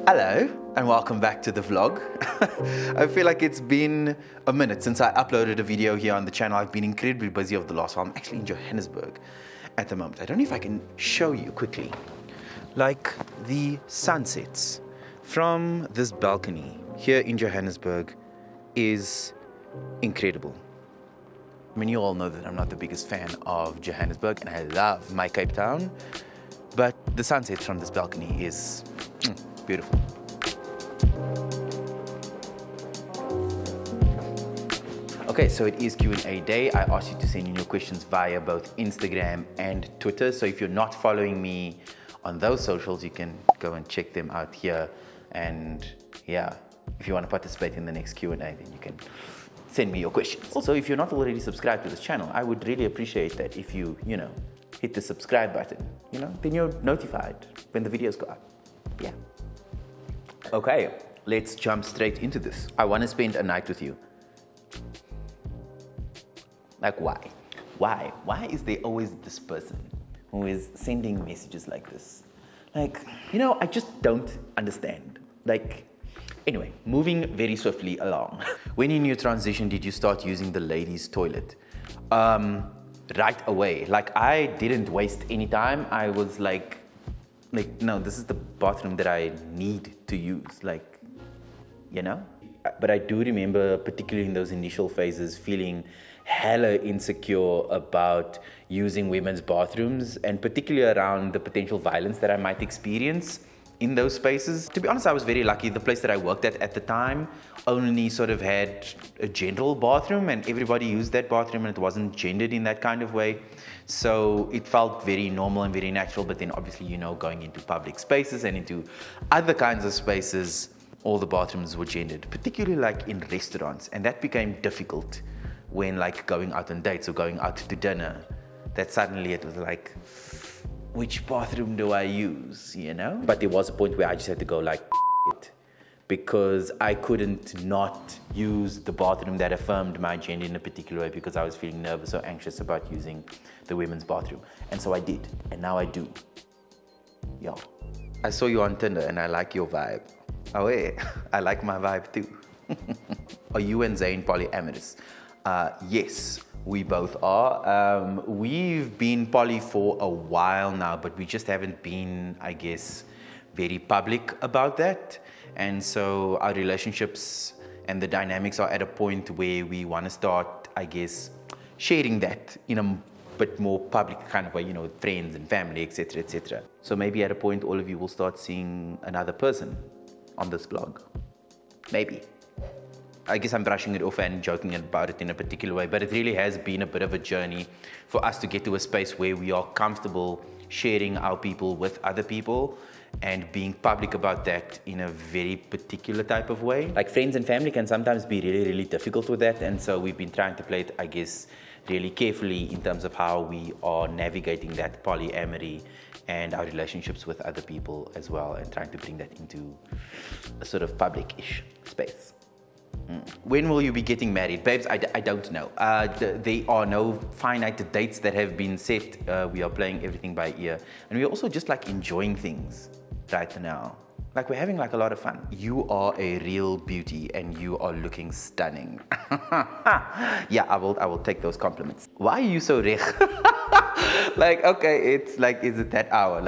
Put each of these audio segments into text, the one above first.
Hello and welcome back to the vlog. I feel like it's been a minute since I uploaded a video here on the channel. I've been incredibly busy over the last while. I'm actually in Johannesburg at the moment. I don't know if I can show you quickly. Like the sunsets from this balcony here in Johannesburg is incredible. I mean, you all know that I'm not the biggest fan of Johannesburg and I love my Cape Town, but the sunsets from this balcony is beautiful. Okay, so it is Q&A day. I asked you to send in your questions via both Instagram and Twitter. So if you're not following me on those socials, you can go and check them out here. And yeah, if you want to participate in the next Q&A, then you can send me your questions. Also, if you're not already subscribed to this channel, I would really appreciate that if you hit the subscribe button, then you're notified when the videos go up. Yeah. Okay, let's jump straight into this. I want to spend a night with you. Like, why? Why is there always this person who is sending messages like this? Like, I just don't understand. Like, anyway, moving very swiftly along. When in your transition did you start using the ladies' toilet? Right away. Like, I didn't waste any time. I was like, no, this is the bathroom that I need to use, But I do remember, particularly in those initial phases, feeling hella insecure about using women's bathrooms and particularly around the potential violence that I might experience in those spaces. To be honest, I was very lucky. The place that I worked at the time only sort of had a general bathroom and everybody used that bathroom and it wasn't gendered in that kind of way. So it felt very normal and very natural. But then obviously, going into public spaces and into other kinds of spaces, all the bathrooms were gendered, particularly like in restaurants. And that became difficult when going out on dates or going out to dinner, that suddenly it was like, which bathroom do I use, But there was a point where I just had to go it, because I couldn't not use the bathroom that affirmed my gender in a particular way because I was feeling nervous or anxious about using the women's bathroom. And so I did, and now I do. Yeah. I saw you on Tinder and I like your vibe. Oh yeah, I like my vibe too. Are you and Zane polyamorous? Yes, we both are. We've been poly for a while now, but we just haven't been, I guess, very public about that. And so our relationships and the dynamics are at a point where we want to start, I guess, sharing that in a bit more public kind of way, with friends and family, etc., etc. So maybe at a point, all of you will start seeing another person on this vlog. Maybe. I guess I'm brushing it off and joking about it in a particular way, but it really has been a bit of a journey for us to get to a space where we are comfortable sharing our people with other people and being public about that in a very particular type of way. Like friends and family can sometimes be really, really difficult with that, and so we've been trying to play it, I guess, really carefully in terms of how we are navigating that polyamory and our relationships with other people as well, and trying to bring that into a sort of public-ish space. When will you be getting married? Babes, I don't know. There are no finite dates that have been set. We are playing everything by ear. And we're also just enjoying things right now. We're having a lot of fun. You are a real beauty and you are looking stunning. Yeah, I will take those compliments. Why are you so rich? Okay, it's is it that hour?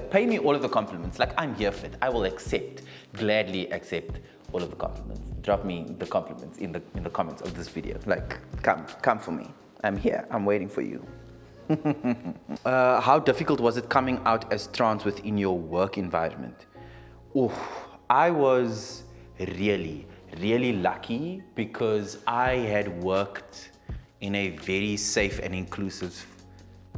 Pay me all of the compliments. I'm here for it. I will gladly accept all of the compliments. Drop me the compliments in the comments of this video. Come for me. I'm here. I'm waiting for you. How difficult was it coming out as trans within your work environment? Oh, I was really, really lucky because I had worked in a very safe and inclusive,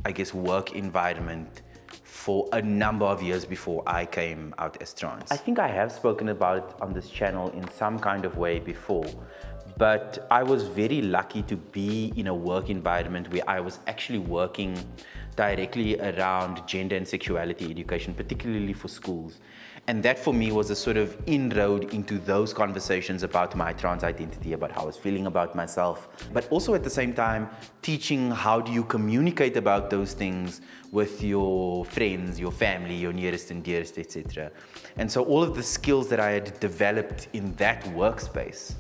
I guess, work environment for a number of years before I came out as trans. I think I have spoken about it on this channel in some kind of way before, but I was very lucky to be in a work environment where I was actually working directly around gender and sexuality education, particularly for schools. And that for me was a sort of inroad into those conversations about my trans identity, about how I was feeling about myself, but also at the same time teaching how do you communicate about those things with your friends, your family, your nearest and dearest, etc. And so all of the skills that I had developed in that workspace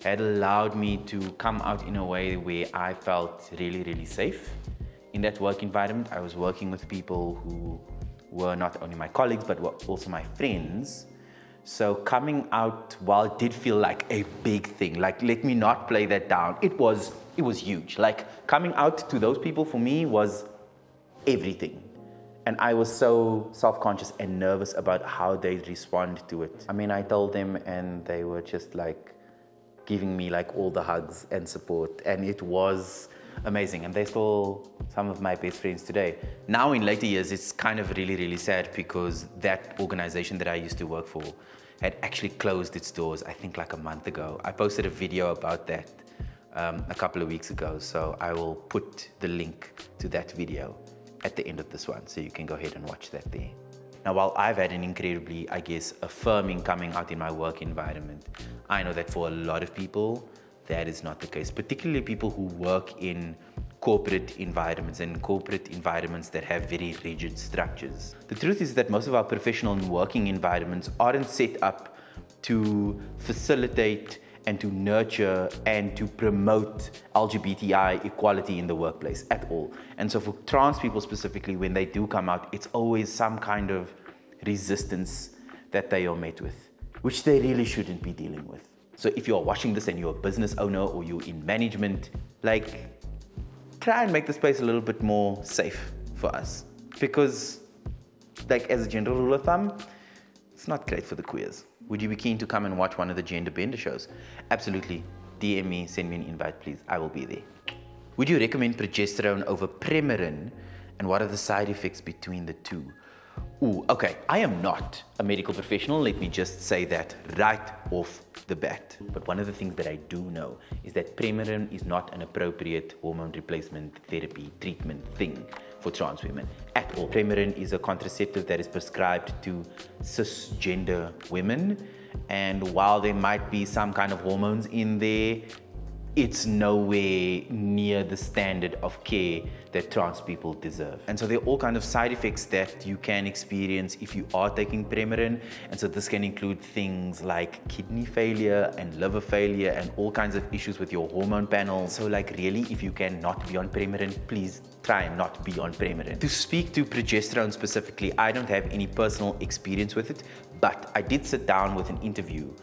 had allowed me to come out in a way where I felt really, really safe in that work environment. I was working with people who were not only my colleagues, but were also my friends. So coming out, while it did feel like a big thing, like let me not play that down, it was huge. Like coming out to those people for me was everything. And I was so self-conscious and nervous about how they'd respond to it. I mean, I told them and they were just like giving me like all the hugs and support, and it was amazing. And they're still some of my best friends today. Now in later years, it's kind of really, really sad because that organization that I used to work for had actually closed its doors, I think like a month ago. I posted a video about that a couple of weeks ago, so I will put the link to that video at the end of this one, so you can go ahead and watch that there. Now, while I've had an incredibly, I guess, affirming coming out in my work environment, I know that for a lot of people, that is not the case, particularly people who work in corporate environments and corporate environments that have very rigid structures. The truth is that most of our professional and working environments aren't set up to facilitate and to nurture and to promote LGBTI equality in the workplace at all. And so for trans people specifically, when they do come out, it's always some kind of resistance that they are met with, which they really shouldn't be dealing with. So if you're watching this and you're a business owner or you're in management, like, try and make the space a little bit more safe for us. Because, like, as a general rule of thumb, it's not great for the queers. Would you be keen to come and watch one of the gender bender shows? Absolutely. DM me, send me an invite, please. I will be there. Would you recommend progesterone over Premarin? And what are the side effects between the two? Ooh, okay, I am not a medical professional, let me just say that right off the bat. But one of the things that I do know is that Premarin is not an appropriate hormone replacement therapy treatment thing for trans women at all. Premarin is a contraceptive that is prescribed to cisgender women, and while there might be some kind of hormones in there, it's nowhere near the standard of care that trans people deserve. And so there are all kinds of side effects that you can experience if you are taking Premarin. And so this can include things like kidney failure and liver failure and all kinds of issues with your hormone panel. So like really, if you can not be on Premarin, please try and not be on Premarin. To speak to progesterone specifically, I don't have any personal experience with it, but I did sit down with an interview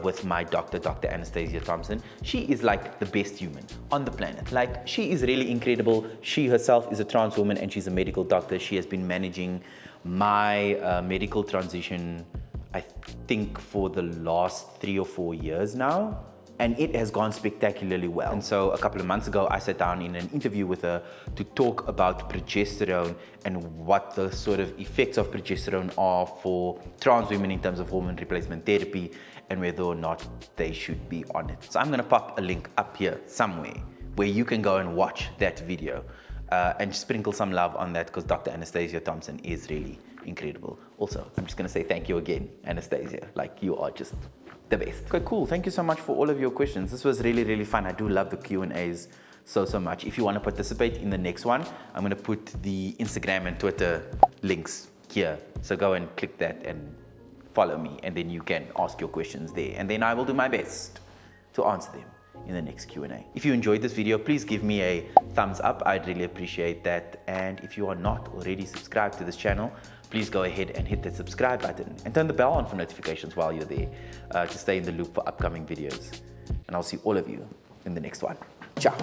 with my doctor, Dr. Anastasia Thompson. She is like the best human on the planet. Like, she is really incredible. She herself is a trans woman and she's a medical doctor. She has been managing my medical transition, I think, for the last 3 or 4 years now. And it has gone spectacularly well. And so a couple of months ago, I sat down in an interview with her to talk about progesterone and what the sort of effects of progesterone are for trans women in terms of hormone replacement therapy and whether or not they should be on it. So I'm gonna pop a link up here somewhere where you can go and watch that video and sprinkle some love on that, because Dr. Anastasia Thompson is really incredible. Also, I'm just gonna say thank you again, Anastasia. Like, you are just the best. Okay, cool. Thank you so much for all of your questions. This was really, really fun. I do love the Q&As so much. If you want to participate in the next one, I'm going to put the Instagram and Twitter links here. So go and click that and follow me, and then you can ask your questions there. And then I will do my best to answer them in the next Q&A. If you enjoyed this video, please give me a thumbs up. I'd really appreciate that. And if you are not already subscribed to this channel, please go ahead and hit the subscribe button and turn the bell on for notifications while you're there to stay in the loop for upcoming videos. And I'll see all of you in the next one. Ciao.